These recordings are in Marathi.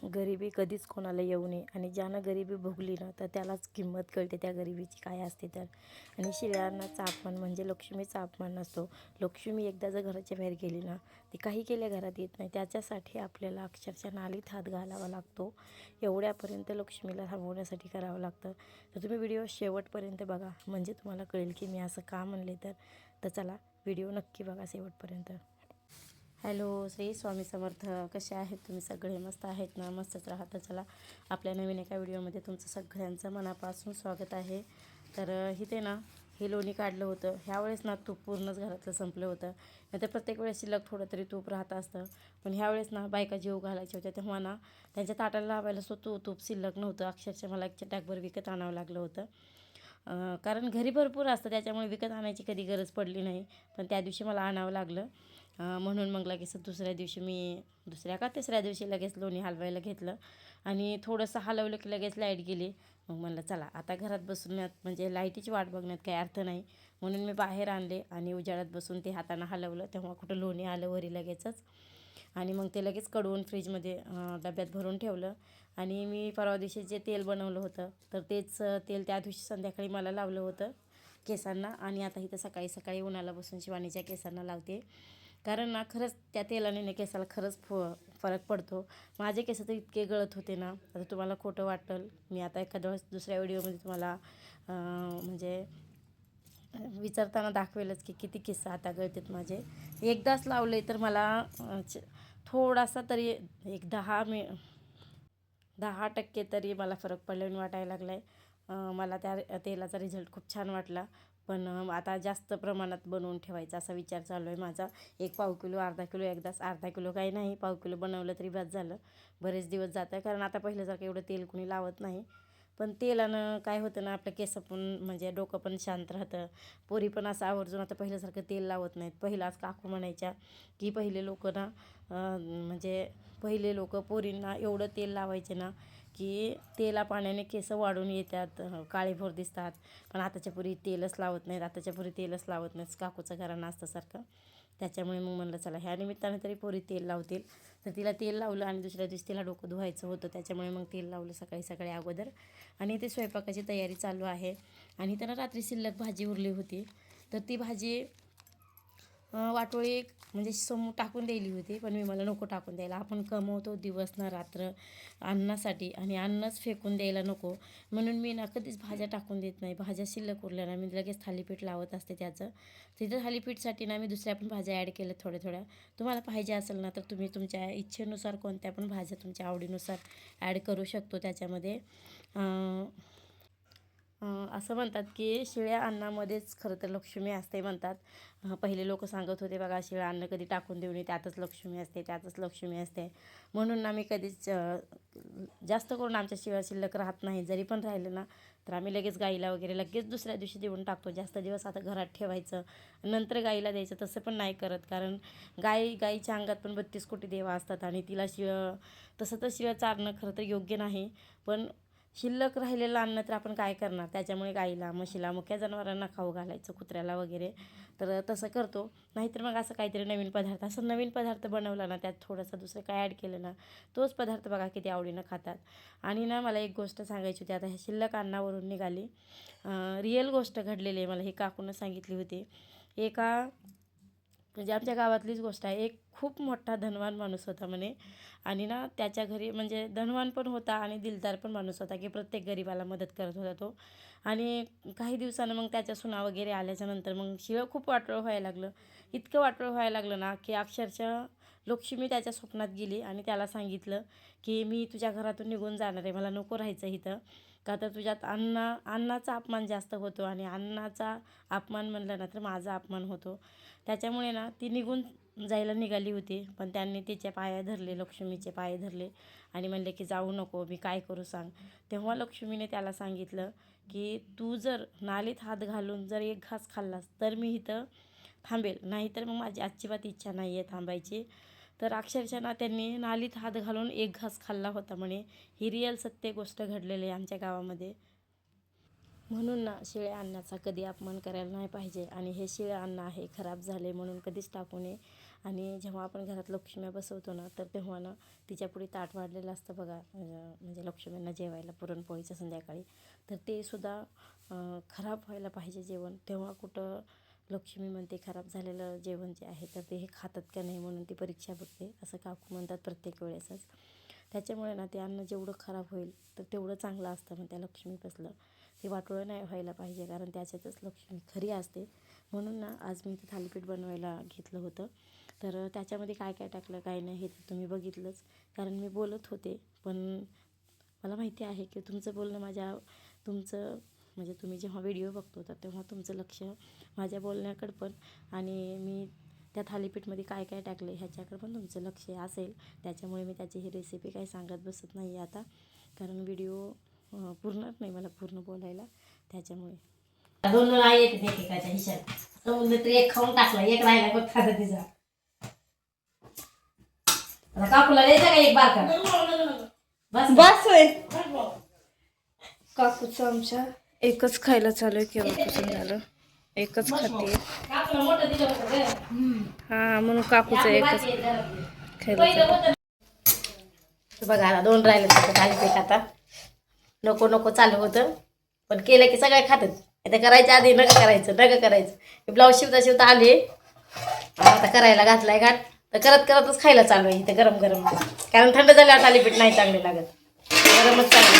गरिबी कधीच कोणाला येऊ नये आणि ज्यानं गरिबी भोगली ना तर त्यालाच किंमत कळते त्या गरिबीची काय असते तर. आणि शिळ्या अन्नाचा अपमान म्हणजे लक्ष्मीचा अपमान नसतो. लक्ष्मी एकदा जर घराच्या बाहेर गेली ना ती काही केल्या घरात येत नाही. त्याच्यासाठी आपल्याला अक्षरशः नालीत हात घालावा लागतो. एवढ्यापर्यंत लक्ष्मीला थांबवण्यासाठी करावं लागतं. तर तुम्ही व्हिडिओ शेवटपर्यंत बघा म्हणजे तुम्हाला कळेल की मी असं का म्हणले तर चला व्हिडिओ नक्की बघा शेवटपर्यंत. हॅलो, श्री स्वामी समर्थ. कसे आहेत तुम्ही सगळे? मस्त आहेत ना? मस्तच राहतं. चला आपल्या नवीन एका व्हिडिओमध्ये तुमचं सगळ्यांचं मनापासून स्वागत आहे. तर इथे ना हे लोणी काढलं होतं. ह्यावेळेस ना तूप पूर्णच घरातलं संपलं होतं. नाही तर प्रत्येक वेळेस शिल्लक थोडं तरी तूप राहत असतं. पण ह्यावेळेस ना बायका जीव घालायच्या होत्या तेव्हा ना त्यांच्या ताटाला लावायला तूप शिल्लक नव्हतं. अक्षरशः मला एक चटाकभर विकत आणावं लागलं होतं. कारण घरी भरपूर असतं त्याच्यामुळे विकत आणायची कधी गरज पडली नाही. पण त्या दिवशी मला आणावं लागलं. म्हणून मग लगेच दुसऱ्या दिवशी मी दुसऱ्या का तिसऱ्या दिवशी लगेच लोणी हलवायला घेतलं आणि थोडंसं हलवलं की लगेच लाईट गेली. मग म्हणलं चला आता घरात बसण्यात म्हणजे लाईटीची वाट बघण्यात काही अर्थ नाही. म्हणून मी बाहेर आणले आणि उजाडात बसून ते हातानं हलवलं तेव्हा कुठं लोणी आलं वरी लगेचच. आणि मग ते लगेच कडवून फ्रीजमध्ये डब्यात भरून ठेवलं. आणि मी परवा दिवशी जे तेल बनवलं होतं तर तेच तेल त्या दिवशी संध्याकाळी मला लावलं होतं केसांना. आणि आता इथं सकाळी सकाळी उन्हाला बसून शिवानीच्या केसांना लावते. कारण ना खरंच त्या तेलाने ना केसाला खरंच फरक पडतो. माझे केस तर इतके गळत होते ना, आता तुम्हाला खोटं वाटेल. मी आता एखाद्या दुसऱ्या व्हिडिओमध्ये तुम्हाला म्हणजे विचारताना दाखवेलच की किती केस आता गळतात माझे. एकदाच लावले तर मला थोडासा तरी एक 10% तरी मला फरक पडल्याने वाटायला लागला आहे. मला त्या तेलाचा रिझल्ट खूप छान वाटला. पण आता जास्त प्रमाणात बनवून ठेवायचा असा विचार चालू आहे माझा. एक पाव किलो अर्धा किलो एकदाच, अर्धा किलो काही नाही, पाव किलो बनवलं तरी बस झालं. बरेच दिवस जातं आहे कारण आता पहिल्यासारखं एवढं तेल कोणी लावत नाही. पण तेलानं काय होतं ना आपलं केस पण म्हणजे डोकं पण शांत राहतं. पोरी पण असं आवर्जून आता पहिल्यासारखं तेल लावत नाहीत. पहिलाच काकू म्हणायच्या की पहिले लोक ना म्हणजे पहिले लोक पोरींना एवढं तेल लावायचे ना की तेला पाण्याने केस वाढून येतात, काळेभोर दिसतात. पण आताच्या पोरी तेलच लावत नाहीत. आताच्या पोरी तेलच लावत नाहीत काकूचं घराणं असतं सारखं. त्याच्यामुळे मग म्हणलं चला ह्या निमित्तानं तरी पोरी तेल लावतील. तर तिला तेल लावलं आणि दुसऱ्या दिवशी तिला डोकं धुवायचं होतं त्याच्यामुळे मग तेल लावलं सकाळी सकाळी अगोदर. आणि ते स्वयंपाकाची तयारी चालू आहे. आणि त्यांना रात्री शिल्लक भाजी उरली होती तर ती भाजी वाटोळी म्हणजे समोर टाकून द्यायली होती. पण मी मला नको टाकून द्यायला. आपण कमवतो दिवस ना रात्र अन्नासाठी आणि अन्नच फेकून द्यायला नको. म्हणून मी ना कधीच भाज्या टाकून देत नाही. भाज्या शिल्लक उरल्या ना मी लगेच थालीपीठ लावत असते त्याचं. तिथं थालीपीठसाठी ना मी दुसऱ्या पण भाज्या ॲड केल्या थोड्या थोड्या. तुम्हाला पाहिजे असेल ना तर तुम्ही तुमच्या इच्छेनुसार कोणत्या पण भाज्या तुमच्या आवडीनुसार ॲड करू शकतो त्याच्यामध्ये. असं म्हणतात की शिळ्या अन्नामध्येच खरं तर लक्ष्मी असते म्हणतात. पहिले लोक सांगत होते बघा शिळं अन्न कधी टाकून देऊ नये, त्यातच लक्ष्मी असते, त्यातच लक्ष्मी असते. म्हणून ना मी कधीच जास्त करून आमच्या शिल्लक राहत नाही. जरी पण राहिलं ना तर आम्ही लगेच गाईला वगैरे लगेच दुसऱ्या दिवशी देऊन टाकतो. जास्त दिवस आता घरात ठेवायचं नंतर गाईला द्यायचं तसं पण नाही करत. कारण गाईच्या अंगात पण 32 कोटी देवा असतात आणि तिला तसं तर शिळं चारणं खरं तर योग्य नाही. पण शिल्लक राहिलेलं अन्न तर आपण काय करणार. त्याच्यामुळे गाईला, म्हशीला, मुक्या जनावरांना खाऊ घालायचं, कुत्र्याला वगैरे. तर तसं करतो. नाहीतर मग असं काहीतरी नवीन पदार्थ, असं नवीन पदार्थ बनवला ना त्यात थोडंसं दुसरं काय ॲड केलं ना तोच पदार्थ बघा किती आवडीनं खातात. आणि ना मला एक गोष्ट सांगायची होती आता ह्या शिल्लक अन्नावरून निघाली. रिअल गोष्ट घडलेली आहे. मला ही काकूनं सांगितली होती. एका म्हणजे आमच्या गावातलीच गोष्ट आहे. एक खूप मोठा धनवान माणूस होता म्हणे. आणि ना त्याच्या घरी म्हणजे धनवान पण होता आणि दिलदार पण माणूस होता की प्रत्येक गरिबाला मदत करत होता तो. आणि काही दिवसानं मग त्याच्या सुना वगैरे आल्याच्यानंतर मग शिळं खूप वाटोळं व्हायला लागलं. इतकं वाटोळं व्हायला लागलं ना की अक्षरशः लक्ष्मी त्याच्या स्वप्नात गेली आणि त्याला सांगितलं की मी तुझ्या घरातून निघून जाणार आहे, मला नको राहायचं इथं. का तर तुझ्यात अन्नाचा अपमान जास्त होतो आणि अन्नाचा अपमान म्हणलं ना तर माझा अपमान होतो. त्याच्यामुळे ना ती निघून जायला निघाली होती. पण त्यांनी तिचे पाय धरले, लक्ष्मीचे पाय धरले आणि म्हणले की जाऊ नको, मी काय करू सांग. तेव्हा लक्ष्मीने त्याला सांगितलं की तू जर नालीत हात घालून जर एक घास खाल्लास तर मी इथं थांबेल, नाहीतर मग माझी अजिबात इच्छा नाही आहे थांबायची. तर अक्षरशः ना त्यांनी नालीत हात घालून एक घास खाल्ला होता म्हणे. ही रिअल सत्य गोष्ट घडलेली आहे आमच्या गावामध्ये. म्हणून ना शिळ्या अन्नाचा कधी अपमान करायला नाही पाहिजे. आणि हे शिळं अन्न आहे, खराब झाले म्हणून कधीच टाकू नये. आणि जेव्हा आपण घरात लक्ष्म्या बसवतो ना तर तेव्हा ना तिच्यापुढे ताट वाढलेलं असतं बघा, म्हणजे लक्ष्म्यांना जेवायला पुरणपोळीचं संध्याकाळी, तर ते सुद्धा खराब व्हायला पाहिजे जेवण. तेव्हा कुठं लक्ष्मी म्हणते खराब झालेलं जेवण जे आहे तर ते हे खातात का नाही म्हणून ती परीक्षा बघते, असं काकू म्हणतात प्रत्येक वेळेसच. त्याच्यामुळे ना ते अन्न जेवढं खराब होईल तर तेवढं चांगलं असतं मग त्या लक्ष्मीपासलं. ते वाटोळं नाही व्हायला पाहिजे, कारण त्याच्यातच लक्ष्मी खरी असते. म्हणून ना आज मी ते थालीपीठ बनवायला घेतलं होतं. तर त्याच्यामध्ये काय काय टाकलं काय नाही हे तर तुम्ही बघितलंच, कारण मी बोलत होते. पण मला माहिती आहे की तुमचं बोलणं तुमचं म्हणजे तुम्ही जेव्हा व्हिडिओ बघतो तर तेव्हा तुमचं लक्ष माझ्या बोलण्याकडं पण आणि मी त्या थालीपीठमध्ये काय काय टाकले ह्याच्याकडं पण तुमचं लक्ष असेल. त्याच्यामुळे मी त्याची ही रेसिपी काही सांगत बसत नाही आता, कारण व्हिडिओ पूर्णच नाही मला पूर्ण बोलायला, त्याच्यामुळे. दोन नाही येते एकेकाच्या हिशात समजलं तरी एक खाऊन टाकला, एक राहिला बघ खात तिचा. आता काकूला द्यायचा का एक बारका? बस बस होय. काकूचं आमच्या एकच खायला चालू आहे, केव्हापासून झालं एकच खाते. काकूला मोठं दिलं होतं गं. हा म्हणून काकूचं एकच खायला चालू आहे. बघा आता दोन राहिले तर थालीपीठ आता नको नको चालू होतं, पण केलं की सगळे खातात. आता करायच्या आधी नग करायचं ब्लाऊज शिवता शिवता आले आता करायला घातलाय घाट, तर करत करतच खायला चालू आहे इथे गरम गरम, कारण थंड झाल्यावर थालीपीठ नाही चांगले लागत, गरमच चांगले.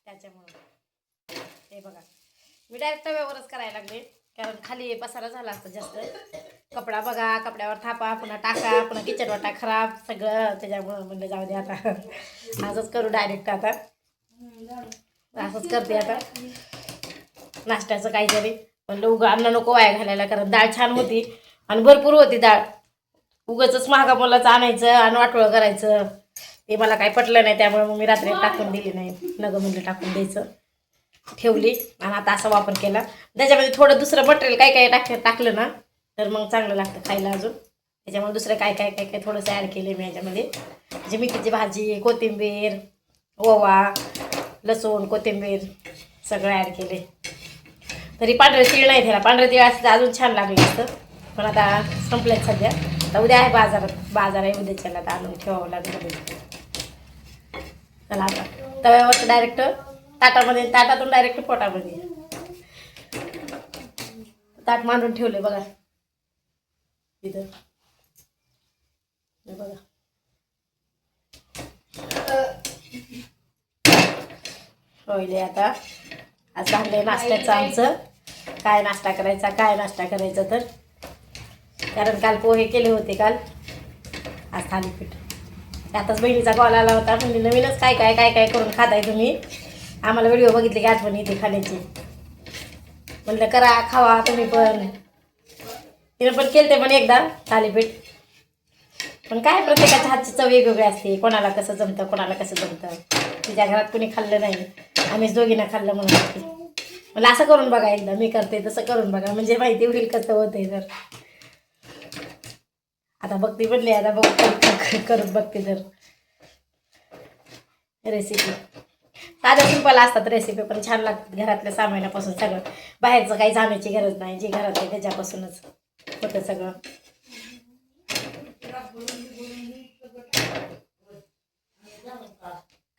त्याच्यामुळं हे बघा मी डायरेक्ट तव्यावरच करायला लागले, कारण खाली पसारा झाला असता जास्त. कपडा बघा, कपड्यावर थापा, पुन्हा टाका, पुन्हा किचन वाटा खराब सगळं, त्याच्यामुळं म्हणलं जाऊ दे आता असंच करू डायरेक्ट. आता असंच करते आता नाश्त्याचं काहीतरी. म्हणलं उगा अन्न नको वाया घालायला, कारण डाळ छान होती आणि भरपूर होती डाळ. उगाचच महागा मोलाचं आणायचं आणि वाटोळं करायचं ते मला काही पटलं नाही, त्यामुळे मग मी रात्री टाकून दिली नाही. नगं म्हणलं टाकून द्यायचं, ठेवली आणि आता असा वापर केला. त्याच्यामध्ये थोडं दुसरं मटेरियल काय काय टाकलं ना तर मग चांगलं लागतं खायला अजून. त्याच्यामुळे दुसरं काय काय काय काय थोडंसं ॲड केलं मी याच्यामध्ये, म्हणजे मेथीची भाजी, कोथिंबीर, ओवा, लसूण, कोथिंबीर सगळं ॲड केले. तरी पांढरं तीळ नाही त्याला, पांढरं तीळ असतं अजून छान लागलं असतं, पण आता संपल्यात सध्या. आता उद्या आहे बाजार आहे उद्याच्याला, आता आणून ठेवावं लागेल. चला आता तव्यावर डायरेक्ट ताटातून डायरेक्ट पोटामध्ये ताट मांडून ठेवले बघा इथं, बघा. होईल आता आज झालंय नाश्त्याचं आमचं. काय नाश्ता करायचा तर, कारण काल पोहे केले होते, काल आज थालीपीठ. आताच बहिणीचा कॉल आला होता, म्हणजे नवीनच काय काय करून खाताय तुम्ही, आम्हाला व्हिडिओ बघितले की आठवण येते खाण्याची. म्हणलं करा खावा तुम्ही पण. तिने पण केलते पण एकदा थालीपीठ, पण काय प्रत्येकाच्या हातची चव वेगवेगळी असते, कोणाला कसं जमतं. तिच्या घरात कुणी खाल्लं नाही, आम्हीच दोघींना खाल्लं म्हणून मला असं करून बघा एकदा, मी करते तसं करून बघा, म्हणजे माहिती होईल कसं होतंय. तर आता बघते म्हणले, आता बघ करून बघते तर रेसिपी. साध्या सिंपल असतात रेसिपी, पण छान लागतात. घरातल्या सामानापासून सगळं, बाहेरचं काही जाण्याची गरज नाही, जे घरात आहे त्याच्यापासूनच होतं सगळं.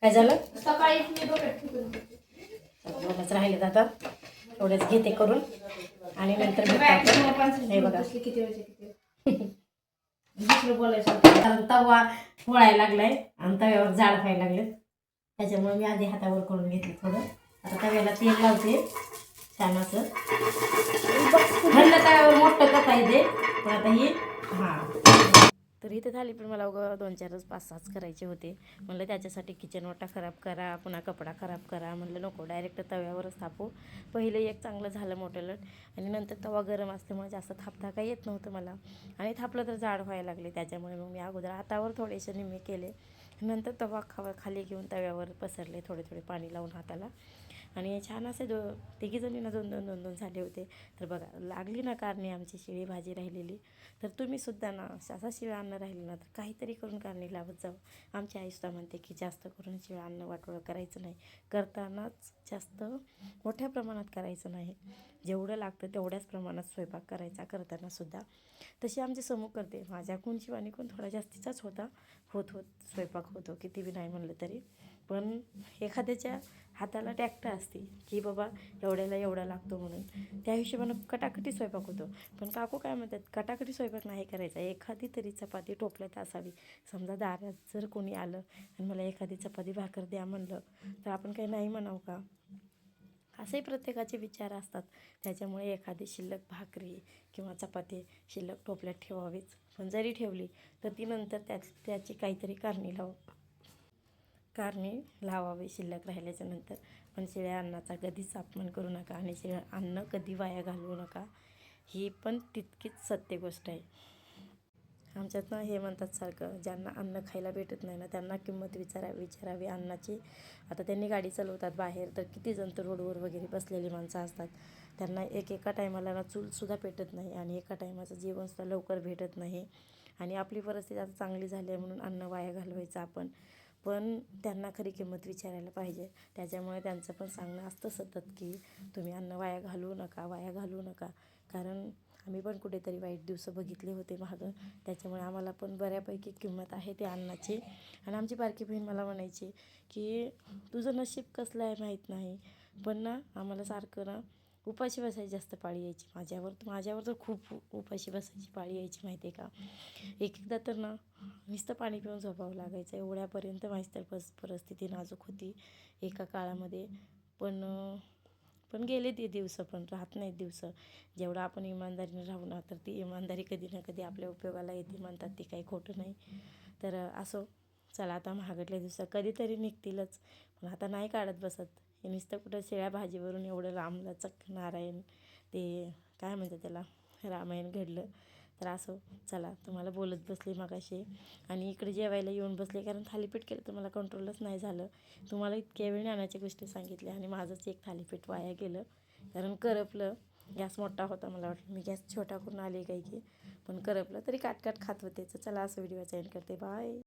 काय झालं सकाळी दोनच राहिले, आता थोडेच घेते करून आणि नंतर हे बघा बोलायचं, कारण तवा पोळायला लागलाय आणि तव्यावर जाड व्हायला लागले, त्याच्यामुळे मी आधी हातावर करून घेतले थोडं. आता तव्याला तेल लावते छान असं, थंड तव्यावर मोठं करता येते, पण आता ही तर इथे झाली. पण मला 2-4 5-6 करायचे होते. म्हणलं त्याच्यासाठी किचन वाटा खराब करा, पुन्हा कपडा खराब करा, म्हणलं नको डायरेक्ट तव्यावरच थापू. पहिलं एक चांगलं झालं मोठं लट, आणि नंतर तवा गरम असल्यामुळे जास्त थापता काही येत नव्हतं मला, आणि थापलं तर जाड व्हायला लागले. त्याच्यामुळे मग मी अगोदर हातावर थोडेसे निम्मे केले, नंतर तवा खाली घेऊन तव्यावर पसरले, थोडे पाणी लावून हाताला, आणि छान असे तिघीजणींना 2-2 झाले होते. तर बघा लागली ना कारणी आमची शिळी भाजी राहिलेली, तर तुम्हीसुद्धा ना असं शिळं अन्न राहिलं ना तर काहीतरी करून कारणी लावत जावं. आमची आईसुद्धा म्हणते की जास्त करून शिळं अन्न वाटोळं करायचं नाही, करतानाच जास्त मोठ्या प्रमाणात करायचं नाही, जेवढं लागतं तेवढ्याच प्रमाणात स्वयंपाक करायचा करताना सुद्धा. तशी आमची समूह करते. माझ्याकून शिवानीकून थोडा जास्तीचाच होत स्वयंपाक होतो किती बी नाही म्हणलं तरी. पण एखाद्याच्या हाताला टॅक्ट असते की बाबा एवढ्याला एवढा लागतो म्हणून, त्या हिशोबानं कटाकटी स्वयंपाक होतो. पण काकू काय म्हणतात, कटाकटी स्वयंपाक नाही करायचा, एखादी तरी चपाती टोपल्यात असावी. समजा दारात जर कोणी आलं आणि मला एखादी चपाती भाकर द्या म्हणलं तर आपण काही नाही म्हणावं का? असेही प्रत्येकाचे विचार असतात. त्याच्यामुळे एखादी शिल्लक भाकरी किंवा चपाती शिल्लक टोपल्यात ठेवावीच. पण जरी ठेवली तर ती नंतर त्याची काहीतरी कारणी लावावी शिल्लक राहिल्याच्या नंतर. पण शिळ्या अन्नाचा कधीच अपमान करू नका आणि शिळं अन्न कधी वाया घालवू नका, ही पण तितकीच सत्य गोष्ट आहे. आमच्यात ना हे म्हणतात सारखं, ज्यांना अन्न खायला भेटत नाही ना त्यांना किंमत विचारावी अन्नाची. आता त्यांनी गाडी चालवतात बाहेर, तर किती जण तर रोडवर वगैरे बसलेली माणसं असतात. त्यांना एका टायमाला ना चूलसुद्धा पेटत नाही आणि एका टायमाचं जेवणसुद्धा लवकर भेटत नाही. आणि आपली परिस्थिती आता चांगली झाली आहे म्हणून अन्न वाया घालवायचं आपण, पण त्यांना खरी किंमत विचारायला पाहिजे. त्याच्यामुळे त्यांचं पण सांगणं असतं सतत की तुम्ही अन्न वाया घालवू नका. कारण आम्ही पण कुठेतरी वाईट दिवस बघितले होते मागं, त्याच्यामुळे आम्हाला पण बऱ्यापैकी किंमत आहे त्या अन्नाची. आणि आमची बारकी बहीण मला म्हणायची की तुझं नशीब कसलं आहे माहीत नाही, पण ना आम्हाला सारखं ना उपाशी बसायची जास्त पाळी यायची. माझ्यावर तर खूप उपाशी बसायची पाळी यायची माहिती आहे का. एकदा तर ना नुसतं पाणी पिऊन झोपावं लागायचं, एवढ्यापर्यंत माझी तर परिस्थिती नाजूक होती एका काळामध्ये. पण गेले ते दिवस, पण राहत नाहीत दिवस. जेवढं आपण इमानदारीने राहू ना तर ती इमानदारी कधी ना कधी आपल्या उपयोगाला येते म्हणतात, ती काही खोटं नाही. तर असो, चला आता महागडल्या दिवसात कधीतरी निघतीलच, पण आता नाही काढत बसत. हे नुसतं कुठं शिळ्या भाजीवरून एवढं लांबलचक नारायण ते काय म्हणतात त्याला रामायण घडलं. तर असो, चला तुम्हाला बोलत बसले मगाशी आणि इकडे जेवायला येऊन बसले, कारण थालीपीठ केलं तर मला कंट्रोलच नाही झालं. तुम्हाला इतक्या वेळ ज्ञानाच्या गोष्टी सांगितल्या आणि माझंच एक थालीपीठ वाया गेलं, कारण करपलं. गॅस मोठा होता, मला वाटलं मी गॅस छोटा करून आले काही की, पण करपलं. तरी काट खात होते. तर चला असं व्हिडिओचा एंड करते. बाय.